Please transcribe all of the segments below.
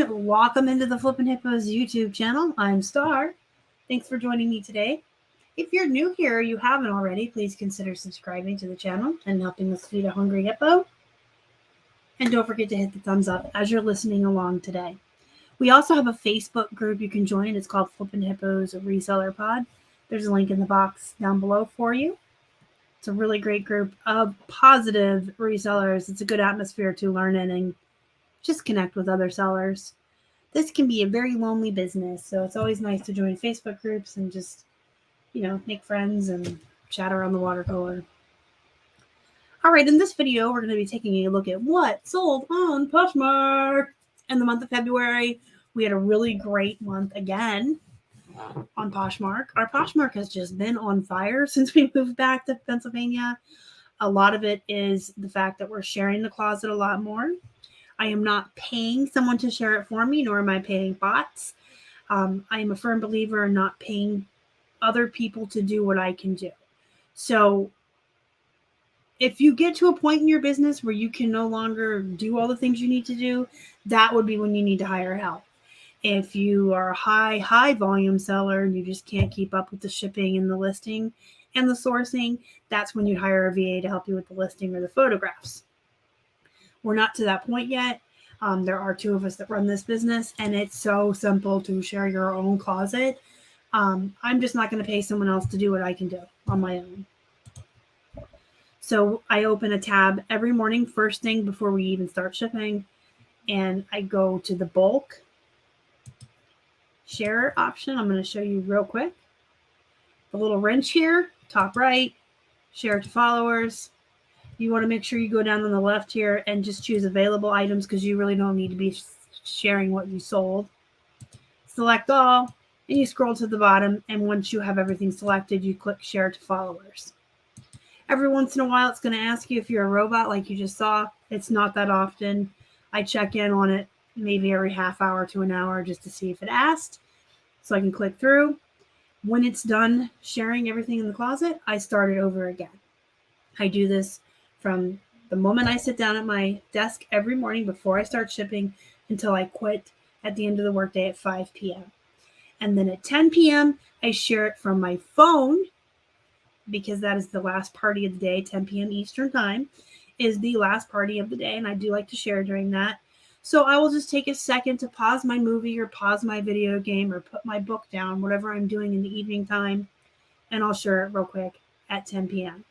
everyone. Welcome into the Flippin' Hippos YouTube channel. I'm Star. Thanks for joining me today. If you're new here or you haven't already, please consider subscribing to the channel and helping us feed a hungry hippo. And don't forget to hit the thumbs up as you're listening along today. We also have a Facebook group you can join. It's called Flippin' Hippos Reseller Pod. There's a link in the box down below for you. It's a really great group of positive resellers. It's a good atmosphere to learn in and just connect with other sellers. This can be a very lonely business, so it's always nice to join Facebook groups and just, make friends and chat around the water cooler. All right, in this video, we're going to be taking a look at what sold on Poshmark. In the month of February, we had a really great month again on Poshmark. Our Poshmark has just been on fire since we moved back to Pennsylvania. A lot of it is the fact that we're sharing the closet a lot more. I am not paying someone to share it for me, nor am I paying bots. I am a firm believer in not paying other people to do what I can do. So if you get to a point in your business where you can no longer do all the things you need to do, that would be when you need to hire help. If you are a high volume seller and you just can't keep up with the shipping and the listing and the sourcing, that's when you hire a VA to help you with the listing or the photographs. We're not to that point yet. There are two of us that run this business, and it's so simple to share your own closet. I'm just not going to pay someone else to do what I can do on my own. So I open a tab every morning, first thing before we even start shipping, and I go to the bulk share option. I'm going to show you real quick. The little wrench here, top right, share to followers. You want to make sure you go down on the left here and just choose available items because you really don't need to be sharing what you sold. Select all, and you scroll to the bottom, and once you have everything selected, you click share to followers. Every once in a while, it's going to ask you if you're a robot like you just saw. It's not that often. I check in on it maybe every half hour to an hour just to see if it asked, so I can click through. When it's done sharing everything in the closet, I start it over again. I do this from the moment I sit down at my desk every morning before I start shipping until I quit at the end of the workday at 5 p.m. And then at 10 p.m., I share it from my phone because that is the last party of the day. 10 p.m. Eastern time is the last party of the day, and I do like to share during that. So I will just take a second to pause my movie or pause my video game or put my book down, whatever I'm doing in the evening time, and I'll share it real quick at 10 p.m.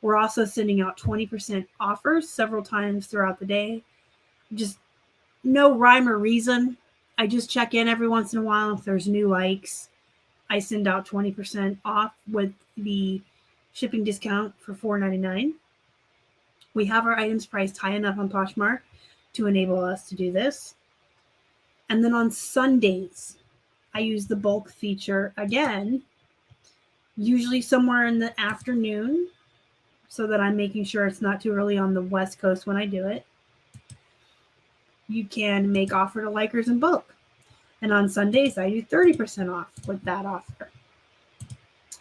We're also sending out 20% offers several times throughout the day. Just no rhyme or reason. I just check in every once in a while if there's new likes. I send out 20% off with the shipping discount for $4.99. We have our items priced high enough on Poshmark to enable us to do this. And then on Sundays, I use the bulk feature again, usually somewhere in the afternoon, so that I'm making sure it's not too early on the West Coast when I do it. You can make offer to likers in bulk. And on Sundays, I do 30% off with that offer.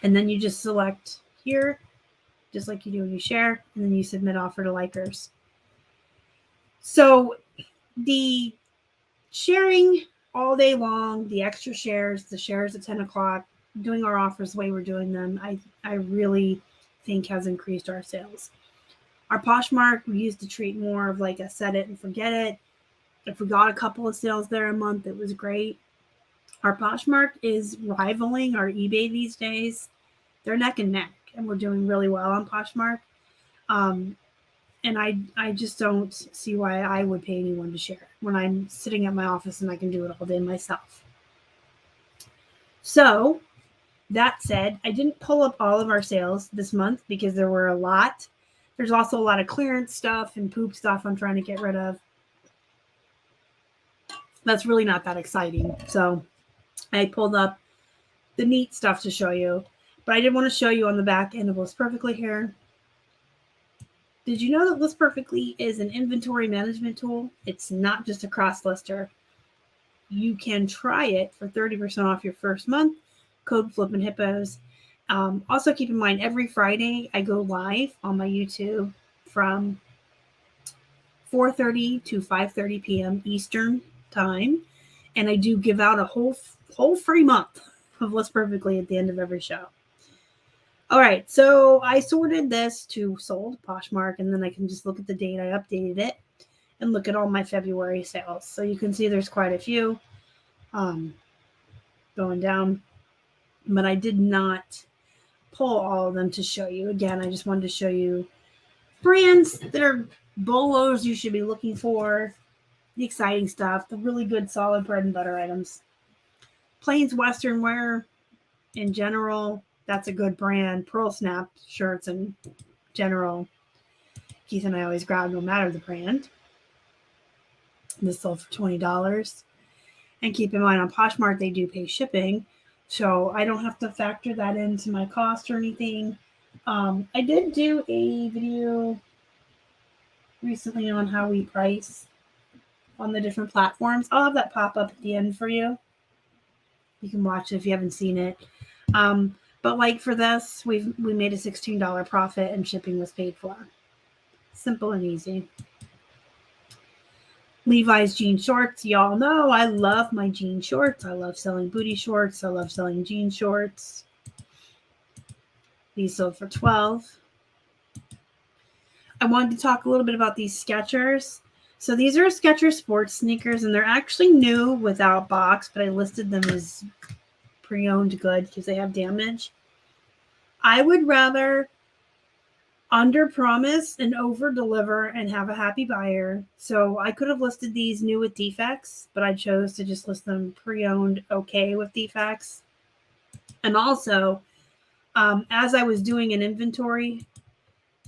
And then you just select here, just like you do when you share, and then you submit offer to likers. So the sharing all day long, the extra shares, the shares at 10 o'clock, doing our offers the way we're doing them, I really think has increased our sales. Our Poshmark, we used to treat more of like a set it and forget it. If we got a couple of sales there a month, it was great. Our Poshmark is rivaling our eBay these days. They're neck and neck, and we're doing really well on Poshmark. And I just don't see why I would pay anyone to share when I'm sitting at my office and I can do it all day myself. So that said, I didn't pull up all of our sales this month because there were a lot. There's also a lot of clearance stuff and poop stuff I'm trying to get rid of. That's really not that exciting. So I pulled up the neat stuff to show you, but I did want to show you on the back end of List Perfectly here. Did you know that List Perfectly is an inventory management tool? It's not just a cross lister. You can try it for 30% off your first month. Code Flippin' Hippos. Also keep in mind, every Friday I go live on my YouTube from 4:30 to 5:30 p.m. Eastern time. And I do give out a whole free month of List Perfectly at the end of every show. All right, so I sorted this to sold, Poshmark, and then I can just look at the date I updated it and look at all my February sales. So you can see there's quite a few going down, but I did not pull all of them to show you. Again, I just wanted to show you brands that are bolos you should be looking for, the exciting stuff, the really good solid bread and butter items. Plains Western wear in general, that's a good brand. Pearl Snap shirts in general, Keith and I always grab no matter the brand. This sold for $20. And keep in mind on Poshmark, they do pay shipping. So I don't have to factor that into my cost or anything. I did do a video recently on how we price on the different platforms. I'll have that pop up at the end for you. You can watch it if you haven't seen it. But like for this, we made a $16 profit and shipping was paid for. Simple and easy. Levi's jean shorts. Y'all know I love my jean shorts. I love selling booty shorts. I love selling jean shorts. These sold for $12. I wanted to talk a little bit about these Skechers. So these are Skechers sports sneakers, and they're actually new without box, but I listed them as pre-owned good because they have damage. I would rather under promise and over deliver and have a happy buyer. So I could have listed these new with defects, but I chose to just list them pre-owned okay with defects. And also, as I was doing an inventory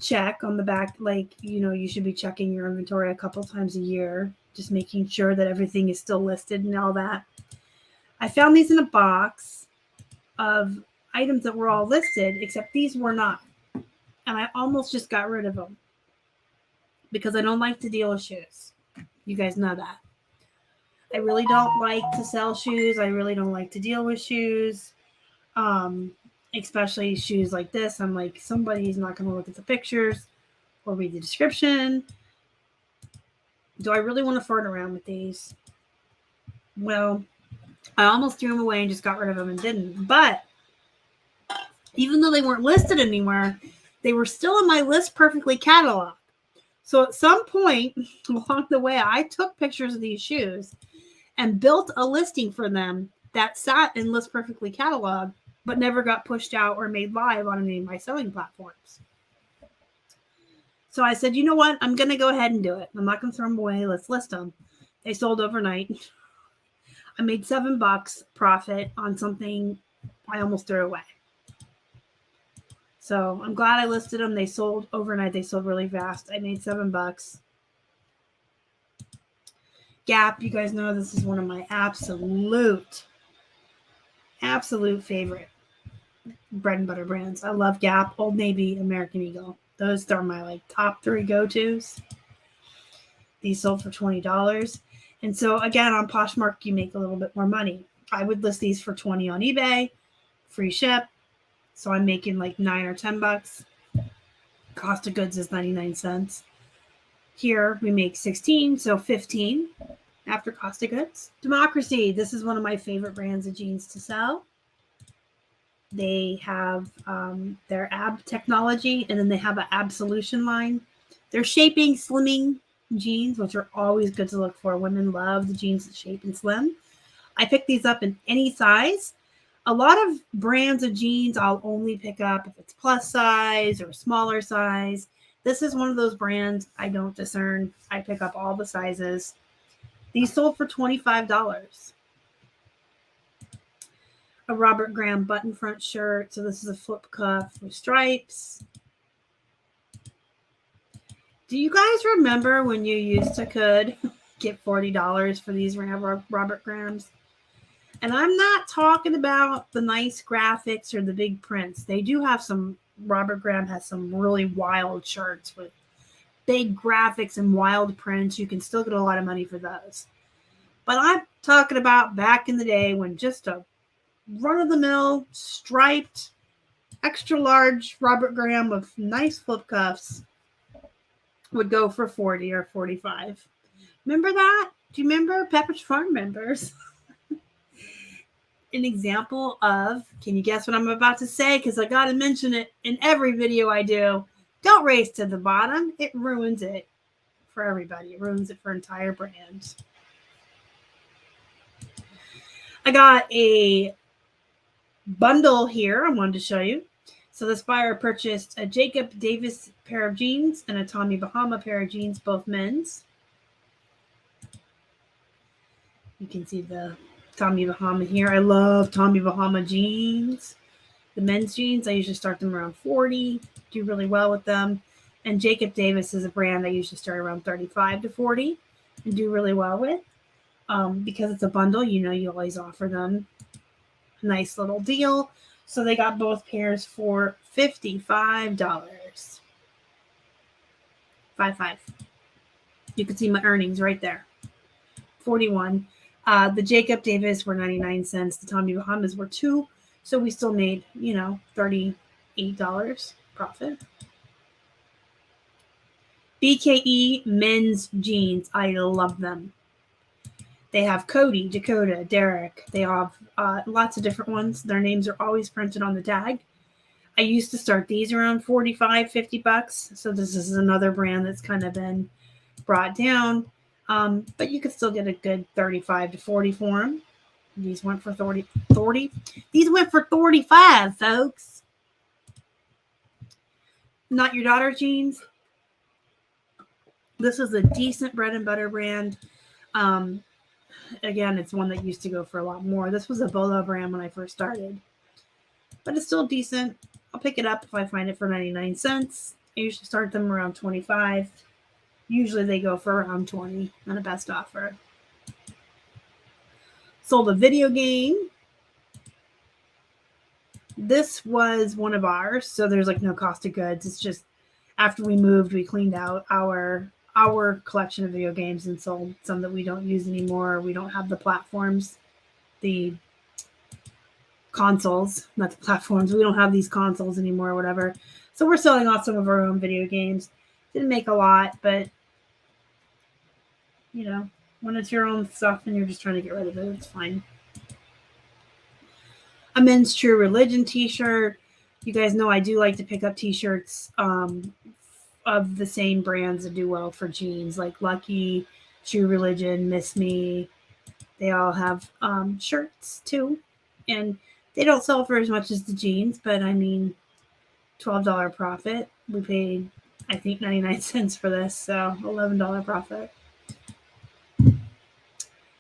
check on the back, like, you know, you should be checking your inventory a couple times a year, just making sure that everything is still listed and all that. I found these in a box of items that were all listed, except these were not. And I almost just got rid of them because I don't like to deal with shoes. You guys know that. I really don't like to sell shoes. I really don't like to deal with shoes, especially shoes like this. I'm like, somebody's not going to look at the pictures or read the description. Do I really want to fart around with these? Well, I almost threw them away and just got rid of them and didn't. But even though they weren't listed anywhere, they were still in my List Perfectly catalog. So at some point along the way, I took pictures of these shoes and built a listing for them that sat in List Perfectly catalog, but never got pushed out or made live on any of my selling platforms. So I said, you know what? I'm going to go ahead and do it. I'm not going to throw them away. Let's list them. They sold overnight. I made $7 profit on something I almost threw away. So I'm glad I listed them. They sold overnight. They sold really fast. I made $7. Gap, you guys know this is one of my absolute favorite bread and butter brands. I love Gap, Old Navy, American Eagle. Those are my top 3 go-tos. These sold for $20. And so again, on Poshmark, you make a little bit more money. I would list these for $20 on eBay, free ship. So I'm making $9 or $10. Cost of goods is 99 cents. Here we make 16, so 15 after cost of goods. Democracy. This is one of my favorite brands of jeans to sell. They have their ab technology, and then they have an ab solution line. They're shaping, slimming jeans, which are always good to look for. Women love the jeans that shape and slim. I pick these up in any size. A lot of brands of jeans I'll only pick up if it's plus size or smaller size. This is one of those brands I don't discern. I pick up all the sizes. These sold for $25. A Robert Graham button front shirt. So this is a flip cuff with stripes. Do you guys remember when you used to could get $40 for these Robert Grahams? And I'm not talking about the nice graphics or the big prints. They do have some, Robert Graham has some really wild shirts with big graphics and wild prints. You can still get a lot of money for those. But I'm talking about back in the day when just a run-of-the-mill, striped, extra large Robert Graham with nice flip cuffs would go for $40 or $45. Remember that? Do you remember Pepperidge Farm members? An example of, can you guess what I'm about to say? Because I got to mention it in every video I do. Don't race to the bottom. It ruins it for everybody. It ruins it for entire brands. I got a bundle here I wanted to show you. So this buyer purchased a Jacob Davis pair of jeans and a Tommy Bahama pair of jeans, both men's. You can see the Tommy Bahama here. I love Tommy Bahama jeans. The men's jeans, I usually start them around 40, do really well with them. And Jacob Davis is a brand I usually start around 35 to 40 and do really well with. Because it's a bundle, you know, you always offer them a nice little deal. So they got both pairs for $55. 55. You can see my earnings right there. 41. The Jacob Davis were 99 cents. The Tommy Bahamas were $2. So we still made, you know, $38 profit. BKE men's jeans. I love them. They have Cody, Dakota, Derek. They have lots of different ones. Their names are always printed on the tag. I used to start these around $45, $50. So this is another brand that's kind of been brought down. But you could still get a good 35 to 40 for them. These went for 30. These went for 35, folks. Not Your Daughter jeans. This is a decent bread and butter brand. Again, it's one that used to go for a lot more. This was a Bolo brand when I first started. But it's still decent. I'll pick it up if I find it for 99 cents. I usually start them around 25. Usually they go for around 20 on a best offer. Sold a video game. This was one of ours, so there's like no cost of goods. It's just after we moved, we cleaned out our collection of video games and sold some that we don't use anymore. We don't have the platforms, the consoles, not the platforms. We don't have these consoles anymore or whatever. So we're selling off some of our own video games. Didn't make a lot, but you know, when it's your own stuff and you're just trying to get rid of it, it's fine. A Men's True Religion t-shirt. You guys know I do like to pick up t-shirts of the same brands that do well for jeans, like Lucky, True Religion, Miss Me. They all have shirts too. And they don't sell for as much as the jeans, but I mean, $12 profit. We paid, I think, 99 cents for this, so $11 profit.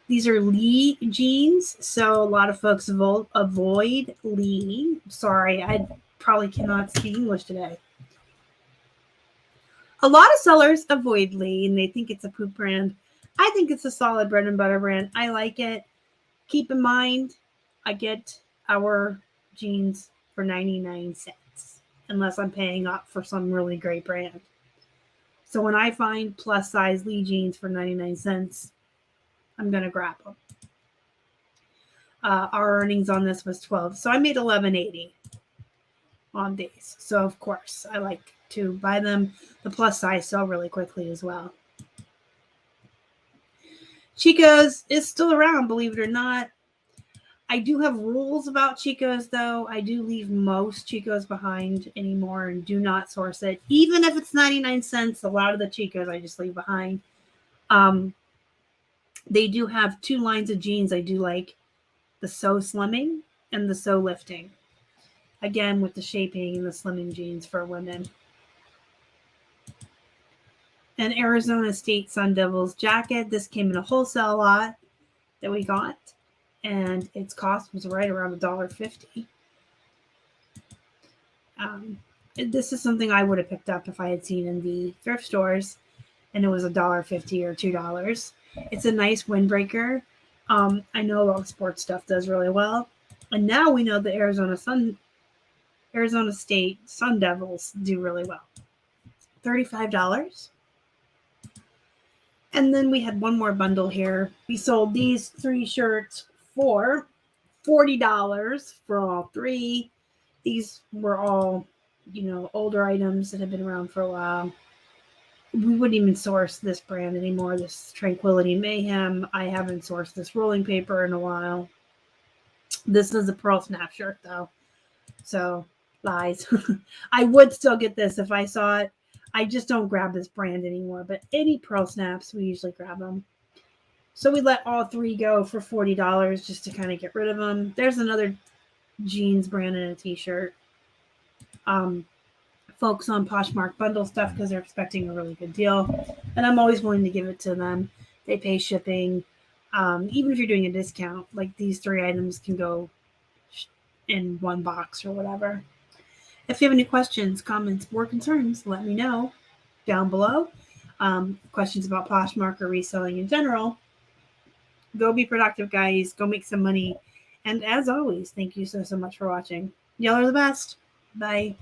These are Lee jeans, so a lot of folks avoid Lee. Sorry, I probably cannot speak English today. A lot of sellers avoid Lee, and they think it's a poop brand. I think it's a solid bread and butter brand. I like it. Keep in mind, I get our jeans for 99 cents, unless I'm paying up for some really great brand. So when I find plus size Lee jeans for 99 cents, I'm going to grab them. Our earnings on this was 12. So I made $11.80 on these. So of course I like to buy them. The plus size sell really quickly as well. Chico's is still around, believe it or not. I do have rules about Chico's though. I do leave most Chico's behind anymore and do not source it. Even if it's 99 cents, a lot of the Chico's I just leave behind. They do have two lines of jeans I do like. The So Slimming and the So Lifting. Again, with the shaping and the slimming jeans for women. An Arizona State Sun Devils jacket. This came in a wholesale lot that we got. And its cost was right around $1.50. This is something I would have picked up if I had seen in the thrift stores. And it was $1.50 or $2. It's a nice windbreaker. I know a lot of sports stuff does really well. And now we know the Arizona State Sun Devils do really well. $35. And then we had one more bundle here. We sold these 3 shirts for $40 for all 3. These were all, you know, older items that have been around for a while. we wouldn't even source this brand anymore, this Tranquility Mayhem. I haven't sourced this rolling paper in a while. This is a Pearl Snap shirt, though. So, lies. I would still get this if I saw it. I just don't grab this brand anymore. But any Pearl Snaps, we usually grab them. So we let all three go for $40 just to kind of get rid of them. There's another jeans brand and a t-shirt. Folks on Poshmark bundle stuff because they're expecting a really good deal. And I'm always willing to give it to them. They pay shipping. Even if you're doing a discount, like these 3 items can go in one box or whatever. If you have any questions, comments, or concerns, let me know down below. Questions about Poshmark or reselling in general. Go be productive, guys. Go make some money. And as always, thank you so much for watching. Y'all are the best. Bye.